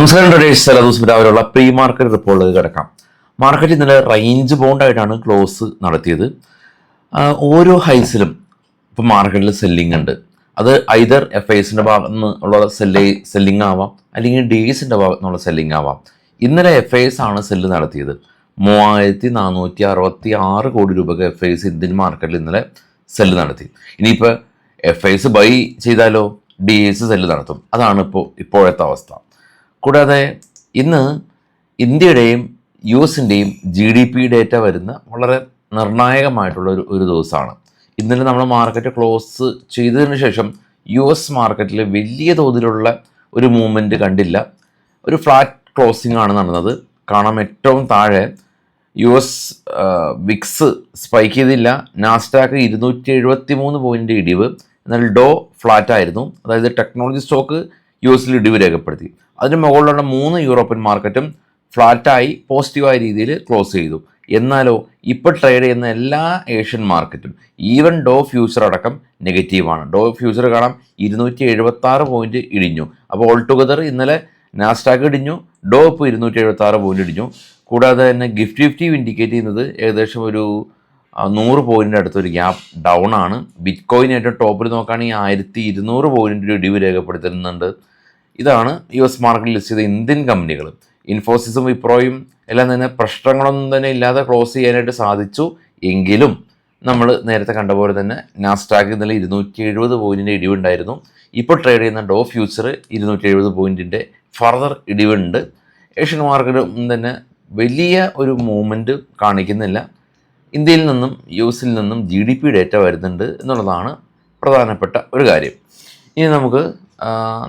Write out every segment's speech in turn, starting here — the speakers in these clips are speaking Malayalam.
നമസ്കാരം ട്രേഡേഴ്സ്. എല്ലാ ദിവസവും രാവിലെയുള്ള പ്രീ മാർക്കറ്റ് റിപ്പോർട്ടിലേക്ക് കിടക്കാം. മാർക്കറ്റ് ഇന്നലെ റേഞ്ച് ബൗണ്ടായിട്ടാണ് ക്ലോസ് നടത്തിയത്. ഓരോ ഹൈസിലും ഇപ്പോൾ മാർക്കറ്റിൽ സെല്ലിംഗ് ഉണ്ട്. അത് ഐദർ FISന്റെ ഭാഗത്ത് നിന്നുള്ള സെല്ലിംഗ് ആവാം, അല്ലെങ്കിൽ ഡേയ്സിൻ്റെ ഭാഗത്തു നിന്നുള്ള സെല്ലിംഗ് ആവാം. ഇന്നലെ FIS ആണ് സെല്ല് നടത്തിയത്. 3466 കോടി രൂപയ്ക്ക് FIS ഇന്ത്യൻ മാർക്കറ്റിൽ ഇന്നലെ സെല്ല് നടത്തി. ഇനിയിപ്പോൾ FIS ബൈ ചെയ്താലോ DAs സെല്ല് നടത്തും. അതാണ് ഇപ്പോഴത്തെ അവസ്ഥ. കൂടാതെ ഇന്ന് ഇന്ത്യയുടെയും US-ൻ്റെയും GDP ഡേറ്റ വരുന്ന വളരെ നിർണായകമായിട്ടുള്ള ഒരു ദിവസമാണ്. ഇന്നലെ നമ്മൾ മാർക്കറ്റ് ക്ലോസ് ചെയ്തതിന് ശേഷം US മാർക്കറ്റിൽ വലിയ തോതിലുള്ള ഒരു മൂവ്മെൻറ്റ് കണ്ടില്ല. ഒരു ഫ്ലാറ്റ് ക്ലോസിംഗ് ആണ് നടന്നത്. കാണാം, ഏറ്റവും താഴെ US വിക്സ് സ്പൈക്ക് ചെയ്തില്ല. നാസ്ഡാക്ക് 273 പോയിൻ്റ് ഇടിവ്. എന്നാൽ ഡോ ഫ്ലാറ്റ് ആയിരുന്നു. അതായത് ടെക്നോളജി സ്റ്റോക്ക് US-ൽ ഇടിവ് രേഖപ്പെടുത്തി. അതിന് മുകളിലുള്ള 3 യൂറോപ്യൻ മാർക്കറ്റും ഫ്ലാറ്റായി പോസിറ്റീവായ രീതിയിൽ ക്ലോസ് ചെയ്തു. എന്നാലോ ഇപ്പോൾ ട്രേഡ് ചെയ്യുന്ന എല്ലാ ഏഷ്യൻ മാർക്കറ്റും, ഈവൻ ഡോ ഫ്യൂച്ചർ അടക്കം നെഗറ്റീവാണ്. ഡോ ഫ്യൂച്ചർ കാണാം 276 പോയിന്റ് ഇടിഞ്ഞു. അപ്പോൾ ഓൾ ടുഗദർ ഇന്നലെ നാസ്ഡാക്ക് ഇടിഞ്ഞു, ഡോ ഇപ്പോൾ 276 പോയിന്റ് ഇടിഞ്ഞു. കൂടാതെ തന്നെ ഗിഫ്റ്റ് ഇൻഡിക്കേറ്റ് ചെയ്യുന്നത് ഏകദേശം ഒരു 100 പോയിന്റിൻ്റെ അടുത്തൊരു ഗ്യാപ്പ് ഡൗൺ ആണ്. ബിറ്റ് കോയിൻ ഏറ്റവും ടോപ്പിൽ നോക്കുകയാണെങ്കിൽ 1200 പോയിന്റിൻ്റെ ഇടിവ് രേഖപ്പെടുത്തുന്നുണ്ട്. ഇതാണ് US മാർക്കറ്റിൽ ലിസ്റ്റ് ചെയ്ത ഇന്ത്യൻ കമ്പനികൾ. ഇൻഫോസിസും വിപ്രോയും എല്ലാം തന്നെ പ്രശ്നങ്ങളൊന്നും തന്നെ ഇല്ലാതെ ക്ലോസ് ചെയ്യാനായിട്ട് സാധിച്ചു. എങ്കിലും നമ്മൾ നേരത്തെ കണ്ട പോലെ തന്നെ നാസ്ഡാക്ക് ഇന്നലെ 270 പോയിന്റിൻ്റെ ഇടിവുണ്ടായിരുന്നു. ഇപ്പോൾ ട്രേഡ് ചെയ്യുന്ന ഡോ ഫ്യൂച്ചർ 270 പോയിന്റിൻ്റെ ഫർദർ ഇടിവുണ്ട്. ഏഷ്യൻ മാർക്കറ്റും തന്നെ വലിയ ഒരു മൂവ്മെൻറ്റ് കാണിക്കുന്നില്ല. ഇന്ത്യയിൽ നിന്നും US-ൽ നിന്നും GDP ഡേറ്റ വരുന്നുണ്ട് എന്നുള്ളതാണ് പ്രധാനപ്പെട്ട ഒരു കാര്യം. ഇനി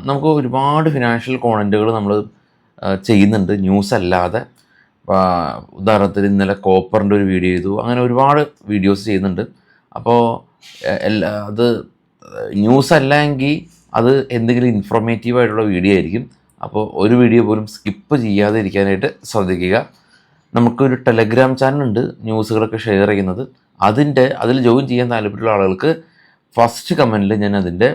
നമുക്ക് ഒരുപാട് ഫിനാൻഷ്യൽ കോണ്ടൻറ്റുകൾ നമ്മൾ ചെയ്യുന്നുണ്ട് ന്യൂസ് അല്ലാതെ. ഉദാഹരണത്തിന് ഇന്നലെ കോപ്പറിൻ്റെ ഒരു വീഡിയോ ചെയ്തു. അങ്ങനെ ഒരുപാട് വീഡിയോസ് ചെയ്യുന്നുണ്ട്. അപ്പോൾ അത് ന്യൂസ് അല്ലെങ്കിൽ അത് എന്തെങ്കിലും ഇൻഫോർമേറ്റീവായിട്ടുള്ള വീഡിയോ ആയിരിക്കും. അപ്പോൾ ഒരു വീഡിയോ പോലും സ്കിപ്പ് ചെയ്യാതെ ഇരിക്കാനായിട്ട് ശ്രദ്ധിക്കുക. നമുക്കൊരു ടെലഗ്രാം ചാനലുണ്ട് ന്യൂസുകളൊക്കെ ഷെയർ ചെയ്യുന്നത്. അതിൽ ജോയിൻ ചെയ്യാൻ താല്പര്യമുള്ള ആളുകൾക്ക് ഫസ്റ്റ് കമൻറ്റിൽ ഞാൻ അതിൻ്റെ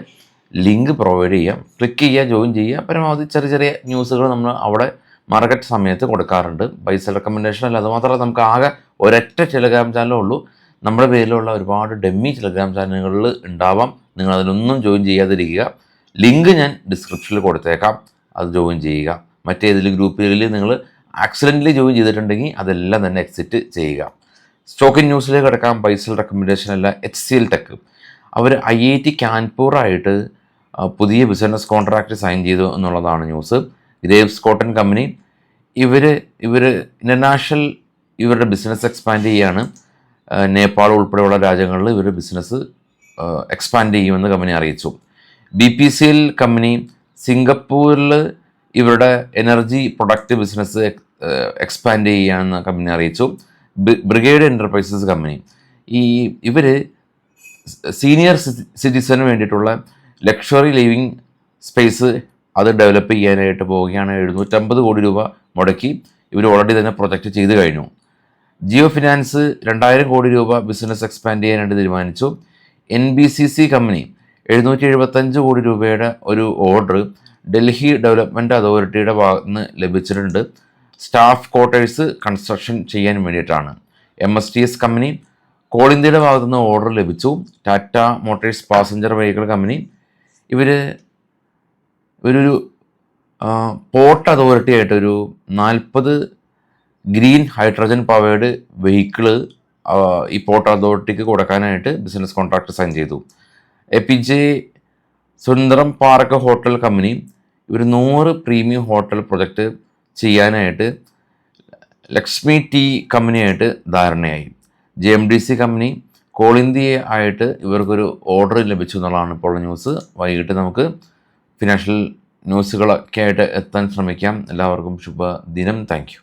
ലിങ്ക് പ്രൊവൈഡ് ചെയ്യാം. ക്ലിക്ക് ചെയ്യുക, ജോയിൻ ചെയ്യുക. പരമാവധി ചെറിയ ന്യൂസുകൾ നമ്മൾ അവിടെ മാർക്കറ്റ് സമയത്ത് കൊടുക്കാറുണ്ട്. ബൈസൽ റെക്കമെൻഡേഷൻ അല്ല, അതുമാത്രമല്ല നമുക്ക് ആകെ ഒരൊറ്റ ടെലഗ്രാം ചാനലേ ഉള്ളൂ. നമ്മുടെ പേരിലുള്ള ഒരുപാട് ഡെമ്മി ടെലഗ്രാം ചാനലുകളിൽ ഉണ്ടാവാം. നിങ്ങൾ അതിലൊന്നും ജോയിൻ ചെയ്യാതിരിക്കുക. ലിങ്ക് ഞാൻ ഡിസ്ക്രിപ്ഷനിൽ കൊടുത്തേക്കാം, അത് ജോയിൻ ചെയ്യുക. മറ്റേതെങ്കിലും ഗ്രൂപ്പിൽ നിങ്ങൾ ആക്സിഡൻ്റലി ജോയിൻ ചെയ്തിട്ടുണ്ടെങ്കിൽ അതെല്ലാം തന്നെ എക്സിറ്റ് ചെയ്യുക. സ്റ്റോക്കിൻ ന്യൂസിലേക്ക് കിടക്കാം. ബൈസൽ റെക്കമെൻഡേഷൻ അല്ല, HCL ടെക് അവർ IIT കാൻപൂറായിട്ട് പുതിയ ബിസിനസ് കോൺട്രാക്റ്റ് സൈൻ ചെയ്തു എന്നുള്ളതാണ് ന്യൂസ്. ഗ്രേവ്സ് കോട്ടൺ കമ്പനി ഇവർ ഇൻ്റർനാഷണൽ ഇവരുടെ ബിസിനസ് എക്സ്പാൻഡ് ചെയ്യുകയാണ്. നേപ്പാൾ ഉൾപ്പെടെയുള്ള രാജ്യങ്ങളിൽ ഇവരുടെ ബിസിനസ് എക്സ്പാൻഡ് ചെയ്യുമെന്ന് കമ്പനി അറിയിച്ചു. BPCL കമ്പനി സിംഗപ്പൂരിൽ ഇവരുടെ എനർജി പ്രൊഡക്റ്റ് ബിസിനസ് എക്സ്പാൻഡ് ചെയ്യുകയാണെന്ന് കമ്പനി അറിയിച്ചു. ബ്രിഗേഡ് എൻ്റർപ്രൈസസ് കമ്പനി ഇവർ സീനിയർ സിറ്റിസന് വേണ്ടിയിട്ടുള്ള ലക്ഷറി ലിവിങ് സ്പേസ് അത് ഡെവലപ്പ് ചെയ്യാനായിട്ട് പോവുകയാണ്. 750 കോടി രൂപ മുടക്കി ഇവർ ഓൾറെഡി തന്നെ പ്രൊജക്റ്റ് ചെയ്ത് കഴിഞ്ഞു. ജിയോ ഫിനാൻസ് 2000 കോടി രൂപ ബിസിനസ് എക്സ്പാൻഡ് ചെയ്യാനായിട്ട് തീരുമാനിച്ചു. NBCC കമ്പനി 775 കോടി രൂപയുടെ ഒരു ഓർഡർ ഡൽഹി ഡെവലപ്മെൻറ്റ് അതോറിറ്റിയുടെ ഭാഗത്ത് നിന്ന് ലഭിച്ചിട്ടുണ്ട്. സ്റ്റാഫ് ക്വാർട്ടേഴ്സ് കൺസ്ട്രക്ഷൻ ചെയ്യാൻ വേണ്ടിയിട്ടാണ്. MSTS കമ്പനി കോൾ ഇന്ത്യയുടെ ഭാഗത്തു നിന്ന് ഓർഡർ ലഭിച്ചു. Tata Motors passenger vehicle company ഇവരൊരു പോർട്ട് അതോറിറ്റി ആയിട്ട് ഒരു 40 ഗ്രീൻ ഹൈഡ്രജൻ പവേർഡ് വെഹിക്കിള് ഈ പോർട്ട് അതോറിറ്റിക്ക് കൊടുക്കാനായിട്ട് ബിസിനസ് കോൺട്രാക്ട് സൈൻ ചെയ്തു. APJ സുന്ദരം പാർക്ക് ഹോട്ടൽ കമ്പനി ഇവർ 100 പ്രീമിയം ഹോട്ടൽ പ്രൊജക്റ്റ് ചെയ്യാനായിട്ട് ലക്ഷ്മി ടീ കമ്പനിയായിട്ട് ധാരണയായി. JMDC കമ്പനി കോൾ ഇന്ത്യ ആയിട്ട് ഇവർക്കൊരു ഓർഡർ ലഭിച്ചു എന്നുള്ളതാണ് ഇപ്പോൾ ന്യൂസ്. വൈകിട്ട് നമുക്ക് ഫിനാൻഷ്യൽ ന്യൂസുകളൊക്കെ ആയിട്ട് എത്താൻ ശ്രമിക്കാം. എല്ലാവർക്കും ശുഭദിനം. Thank you.